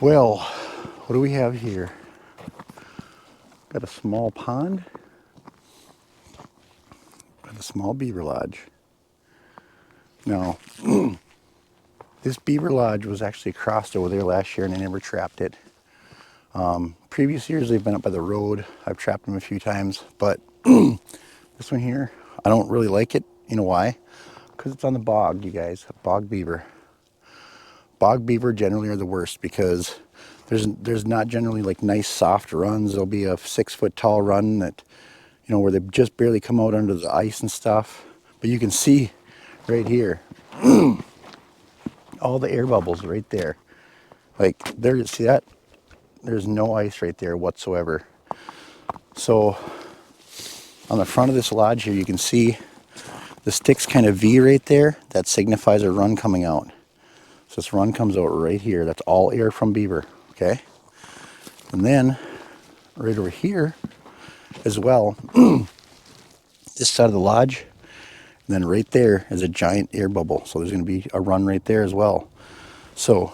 Well, what do we have here? Got a small pond. Got a small beaver lodge. Now, this beaver lodge was actually crossed over there last year and I never trapped it. Previous years they've been up by the road. I've trapped them a few times, but this one here, I don't really like it. You know why? Because it's on the bog, you guys. Bog beaver. Bog beaver generally are the worst because there's not generally like nice soft runs. There'll be a 6-foot tall run that, you know, where they just barely come out under the ice and stuff. But you can see right here, all the air bubbles right there. Like there, see that? There's no ice right there whatsoever. So on the front of this lodge here, you can see the sticks kind of V right there. That signifies a run coming out. So this run comes out right here. That's all air from beaver, okay? And then right over here as well, this side of the lodge, and then right there is a giant air bubble. So there's going to be a run right there as well. So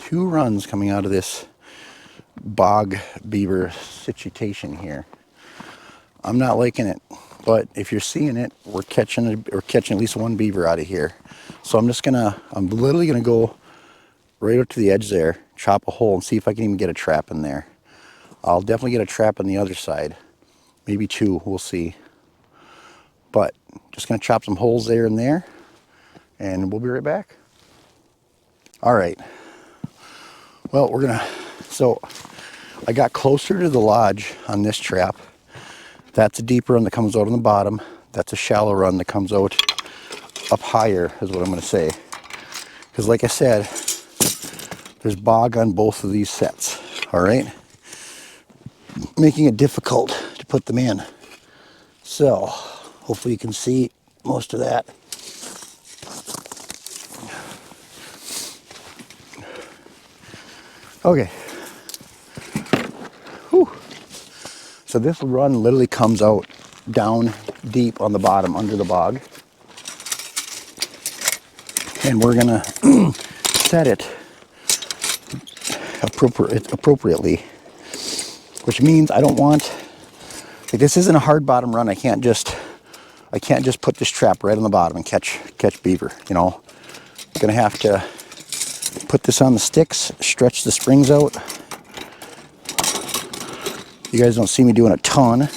2 runs coming out of this bog beaver situation here. I'm not liking it, but if you're seeing it, we're catching at least 1 beaver out of here. So I'm literally gonna go right up to the edge there, chop a hole and see if I can even get a trap in there. I'll definitely get a trap on the other side, maybe 2, we'll see. But just gonna chop some holes there and there, and we'll be right back. All right, well, so I got closer to the lodge on this trap. That's a deep run that comes out on the bottom. That's a shallow run that comes out up higher, is what I'm going to say. Because like I said, there's bog on both of these sets, all right? Making it difficult to put them in. So, hopefully you can see most of that. Okay. Whew. So this run literally comes out down deep on the bottom under the bog. And we're gonna set it appropriately, which means I don't want, like, this isn't a hard bottom run. I can't just put this trap right on the bottom and catch beaver, you know. I'm gonna have to put this on the sticks, stretch the springs out. You guys don't see me doing a ton,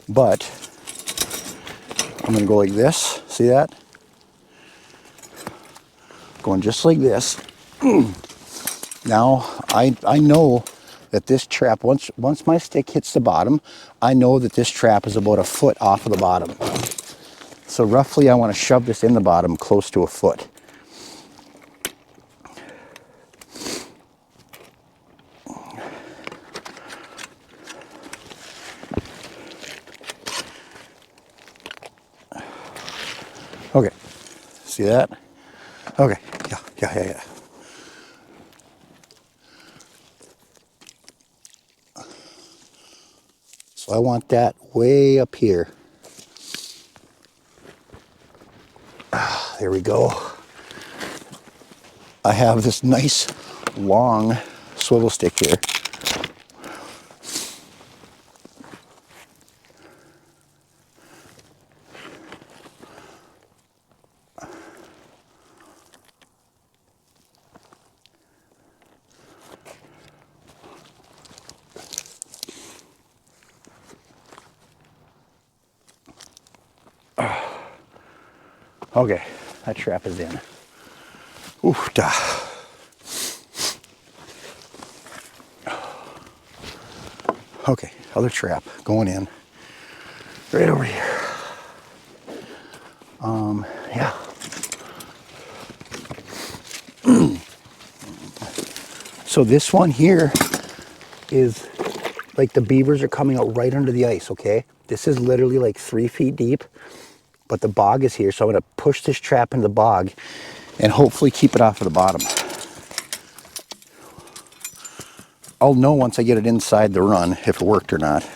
but I'm gonna go like this. See that? Going just like this. Now I know that this trap, once my stick hits the bottom, I know that this trap is about 1 foot off of the bottom. So roughly I want to shove this in the bottom close to 1 foot. Okay, see that? Okay, yeah. So I want that way up here. There we go. I have this nice long swivel stick here. Okay, that trap is in. Oof, da. Okay, other trap going in. Right over here. Yeah. So this one here is like the beavers are coming out right under the ice, okay? This is literally like 3 feet deep, but the bog is here. So I'm gonna push this trap into the bog and hopefully keep it off of the bottom. I'll know once I get it inside the run if it worked or not.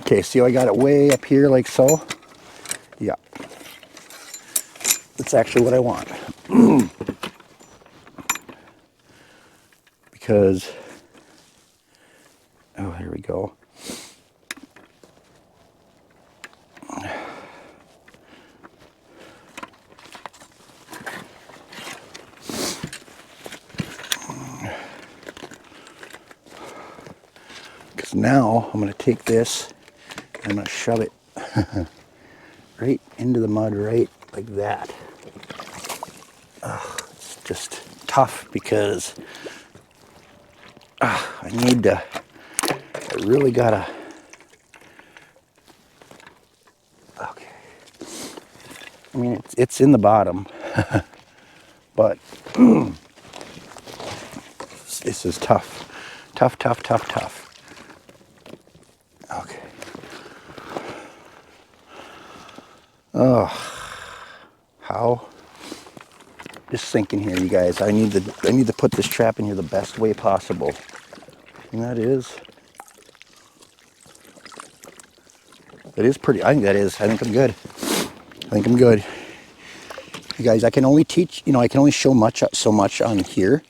Okay, see how I got it way up here like so? Yeah. That's actually what I want. Because, oh, here we go. Because now I'm going to take this and I'm going to shove it right into the mud, right like that. It's just tough because I really gotta, okay. I mean, it's in the bottom, but this is tough. Tough, tough, tough, tough. Okay. Oh, how? Just thinking here, you guys. I need to put this trap in here the best way possible. And that is pretty. I think that is. I think I'm good. I think I'm good. You guys, I can only teach. I can only show so much on here.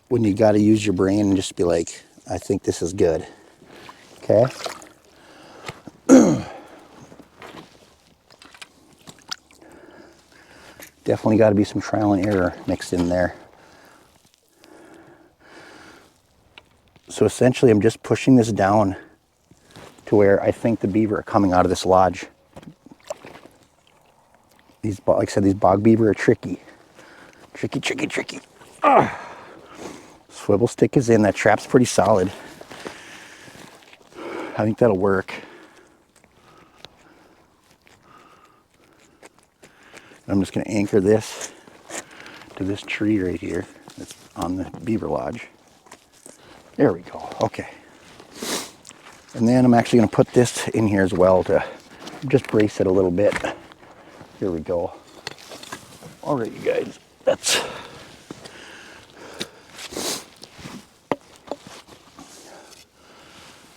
When you got to use your brain and just be like, I think this is good. Okay. Definitely got to be some trial and error mixed in there. So essentially I'm just pushing this down to where I think the beaver are coming out of this lodge. These, like I said, these bog beaver are tricky. Tricky, tricky, tricky. Swivel stick is in. That trap's pretty solid. I think that'll work. I'm just going to anchor this to this tree right here that's on the beaver lodge. There we go. Okay. And then I'm actually going to put this in here as well to just brace it a little bit. Here we go. All right, you guys. That's...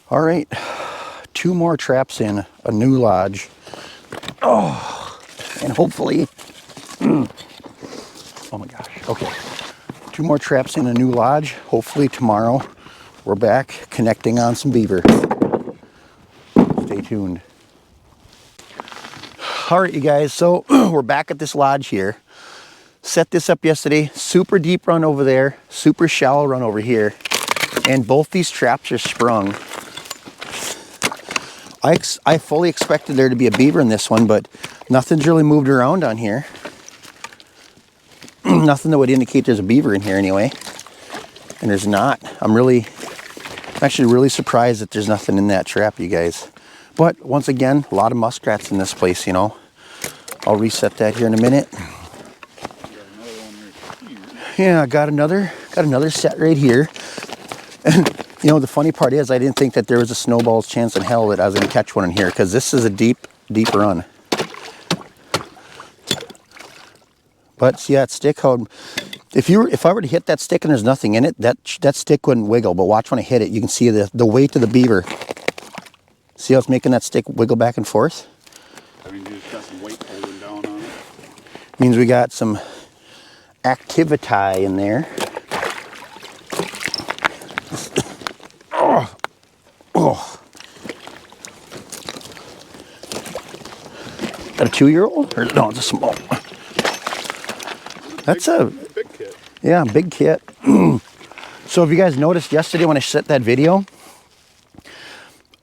All right. 2 more traps in a new lodge. Oh, and hopefully... Oh my gosh. Okay. 2 more traps in a new lodge. Hopefully tomorrow we're back connecting on some beaver. Stay tuned. All right, you guys. So we're back at this lodge here. Set this up yesterday. Super deep run over there. Super shallow run over here. And both these traps are sprung. I fully expected there to be a beaver in this one, but nothing's really moved around on here. Nothing that would indicate there's a beaver in here anyway. And there's not. I'm actually really surprised that there's nothing in that trap, you guys. But once again, a lot of muskrats in this place, I'll reset that here in a minute. Yeah, I got another set right here. And the funny part is I didn't think that there was a snowball's chance in hell that I was going to catch one in here, because this is a deep run. But see that stick, how if I were to hit that stick and there's nothing in it, that stick wouldn't wiggle. But watch when I hit it, you can see the weight of the beaver. See how it's making that stick wiggle back and forth? I mean, you just got some weight holding down on it. Means we got some activity in there. Oh. That a 2-year-old? Or no, it's a small. That's a big kit. Yeah, big kit. So if you guys noticed yesterday when I set that video,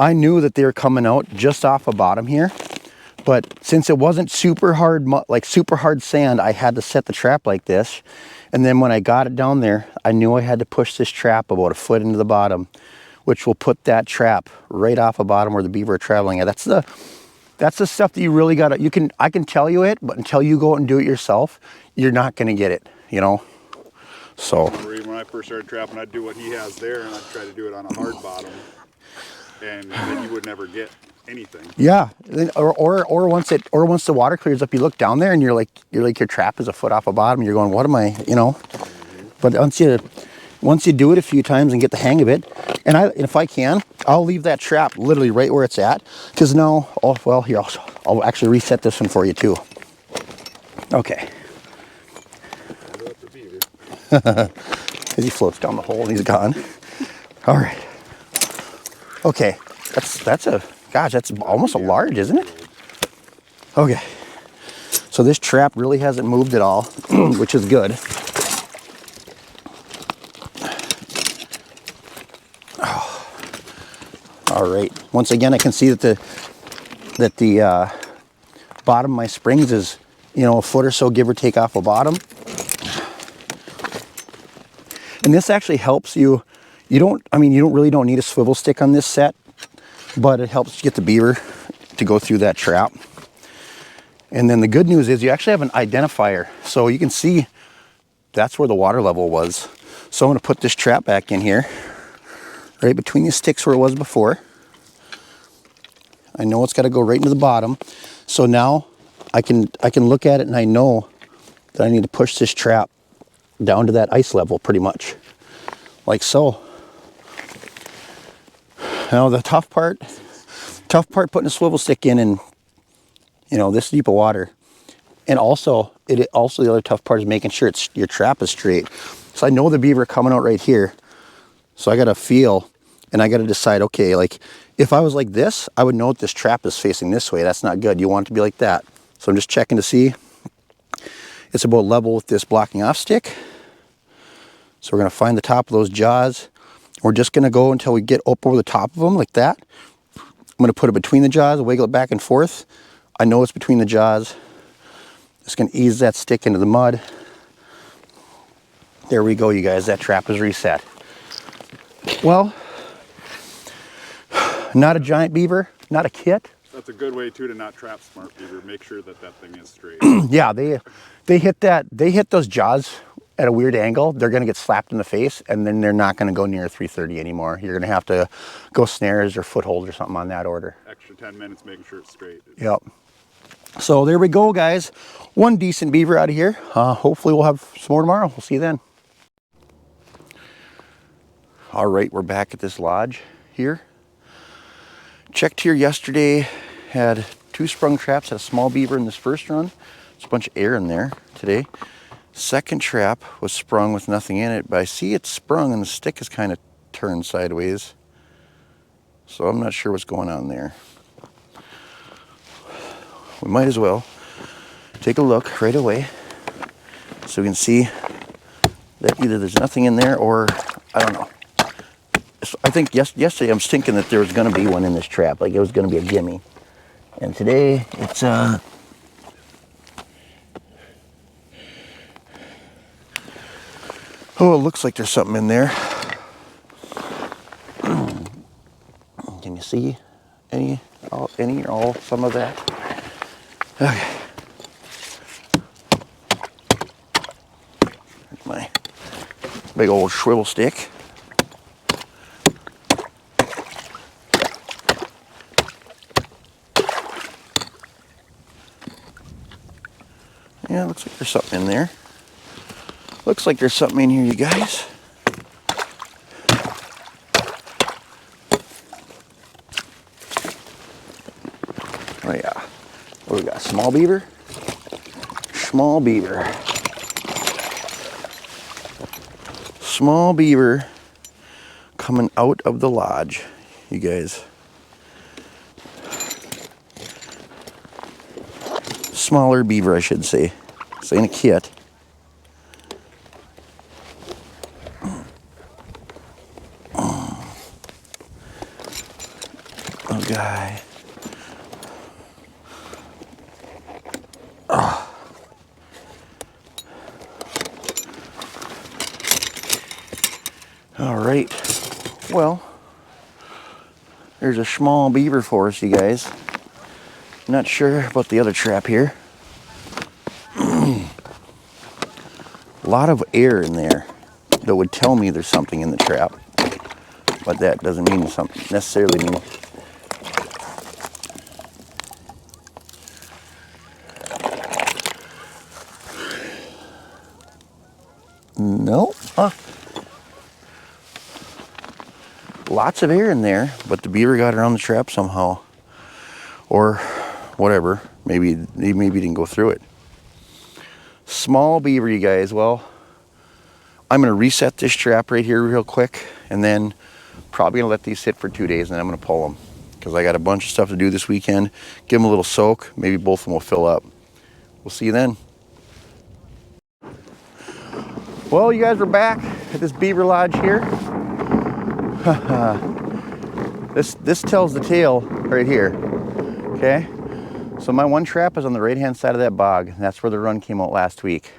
I knew that they were coming out just off the bottom here. But since it wasn't super hard, super hard sand, I had to set the trap like this. And then when I got it down there, I knew I had to push this trap about a foot into the bottom, which will put that trap right off the bottom where the beaver are traveling at. That's the stuff that you really gotta, I can tell you it, but until you go out and do it yourself, you're not gonna get it, So. When I first started trapping, I'd do what he has there, and I'd try to do it on a hard bottom, and then you would never get anything. Yeah, or once the water clears up, you look down there and you're like your trap is a foot off the bottom. You're going, what am I, But once you do it a few times and get the hang of it, and if I can, I'll leave that trap literally right where it's at. Because now, oh well, here I'll actually reset this one for you too. Okay. As he floats down the hole and he's gone. All right. Okay, that's almost a large, isn't it? Okay. So this trap really hasn't moved at all, which is good. Oh. All right. Once again, I can see that the bottom of my springs is, a foot or so, give or take, off the bottom. And this actually helps you. You really don't need a swivel stick on this set, but it helps get the beaver to go through that trap. And then the good news is you actually have an identifier. So you can see that's where the water level was. So I'm going to put this trap back in here, right between the sticks where it was before. I know it's got to go right into the bottom. So now I can look at it and I know that I need to push this trap down to that ice level pretty much. Like so. Now the tough part putting a swivel stick in this deep of water. And also the other tough part is making sure your trap is straight. So I know the beaver coming out right here. So I got to feel and I got to decide, okay, like if I was like this, I would know that this trap is facing this way. That's not good. You want it to be like that. So I'm just checking to see it's about level with this blocking off stick. So we're going to find the top of those jaws. We're just going to go until we get up over the top of them like that. I'm going to put it between the jaws, wiggle it back and forth. I know it's between the jaws. Just going to ease that stick into the mud. There we go, you guys. That trap is reset. Well, not a giant beaver, not a kit. That's a good way too to not trap smart beaver. Make sure that thing is straight. Yeah, they hit those jaws at a weird angle. They're going to get slapped in the face, and then they're not going to go near 330 anymore. You're going to have to go snares or foothold or something on that order. Extra 10 minutes making sure it's straight. Yep. So there we go, guys. One decent beaver out of here. Hopefully we'll have some more tomorrow. We'll see you then. All right, we're back at this lodge here. Checked here yesterday. Had 2 sprung traps. Had a small beaver in this first run. There's a bunch of air in there today. Second trap was sprung with nothing in it, but I see it's sprung and the stick is kind of turned sideways. So I'm not sure what's going on there. We might as well take a look right away so we can see that either there's nothing in there or, I don't know. I think yesterday I was thinking that there was going to be one in this trap, like it was going to be a gimme. And today it's oh, it looks like there's something in there. Can you see any or all, some of that? Okay. There's my big old swivel stick. Yeah, looks like there's something in there. Looks like there's something in here, you guys. Oh yeah. What do we got? Small beaver? Small beaver. Small beaver coming out of the lodge, you guys. Smaller beaver, I should say. This ain't a kit. Oh, guy. Oh. All right. Well, there's a small beaver for us, you guys. Not sure about the other trap here. A lot of air in there that would tell me there's something in the trap, but that doesn't mean something necessarily mean. No. Lots of air in there, but the beaver got around the trap somehow. Or whatever. Maybe he didn't go through it. Small beaver, you guys. Well, I'm going to reset this trap right here real quick, and then probably going to let these sit for 2 days, and then I'm going to pull them. Because I got a bunch of stuff to do this weekend. Give them a little soak. Maybe both of them will fill up. We'll see you then. Well, you guys, we're back at this beaver lodge here. This tells the tale right here. Okay, so my one trap is on the right-hand side of that bog. And that's where the run came out last week.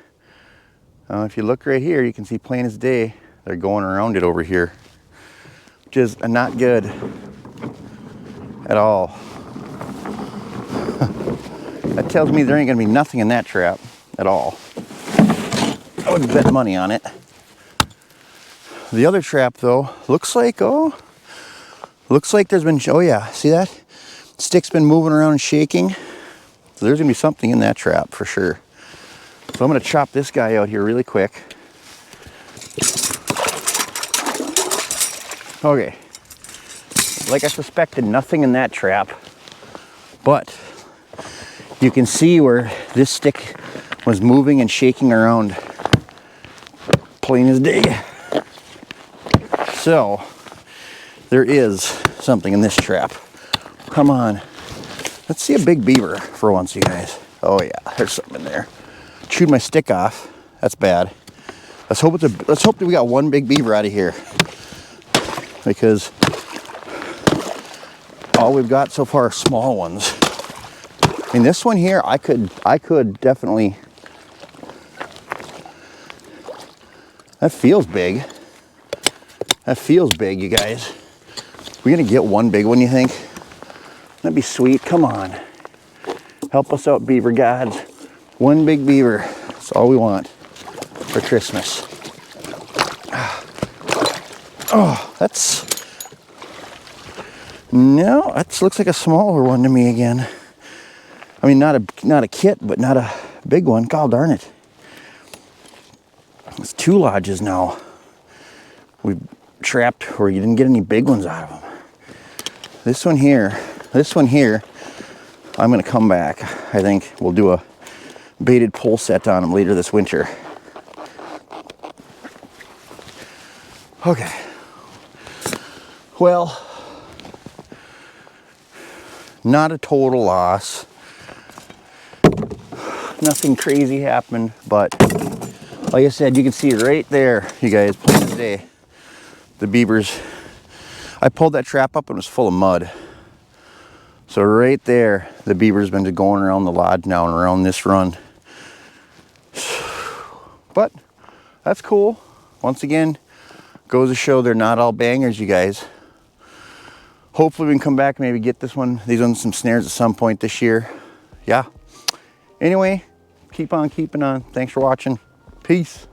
If you look right here, you can see plain as day they're going around it over here, which is not good at all. That tells me there ain't gonna be nothing in that trap at all. I would bet money on it. The other trap though, looks like there's been, oh yeah, see that? Stick's been moving around and shaking. So there's gonna be something in that trap for sure. So I'm gonna chop this guy out here really quick. Okay, like I suspected, nothing in that trap, but you can see where this stick was moving and shaking around, plain as day. So there is something in this trap. Come on, let's see a big beaver for once, you guys. Oh yeah, there's something in there. Chewed my stick off. That's bad. Let's hope that we got one big beaver out of here, because all we've got so far are small ones. I mean, this one here, I could definitely. That feels big. That feels big, you guys. We're gonna get one big one, you think? That'd be sweet. Come on. Help us out, beaver gods. One big beaver. That's all we want for Christmas. Oh, no, that looks like a smaller one to me again. I mean, not a kit, but not a big one. God darn it. It's 2 lodges now. We've trapped where you didn't get any big ones out of them. This one here, I'm gonna come back. I think we'll do a baited pole set on them later this winter. Okay. Well, not a total loss. Nothing crazy happened, but like I said, you can see right there, you guys, plain as day. The beavers, I pulled that trap up and it was full of mud. So right there, the beaver's been going around the lodge now and around this run. But that's cool. Once again, goes to show they're not all bangers, you guys. Hopefully we can come back and maybe get these ones some snares at some point this year. Yeah. Anyway, keep on keeping on. Thanks for watching. Peace.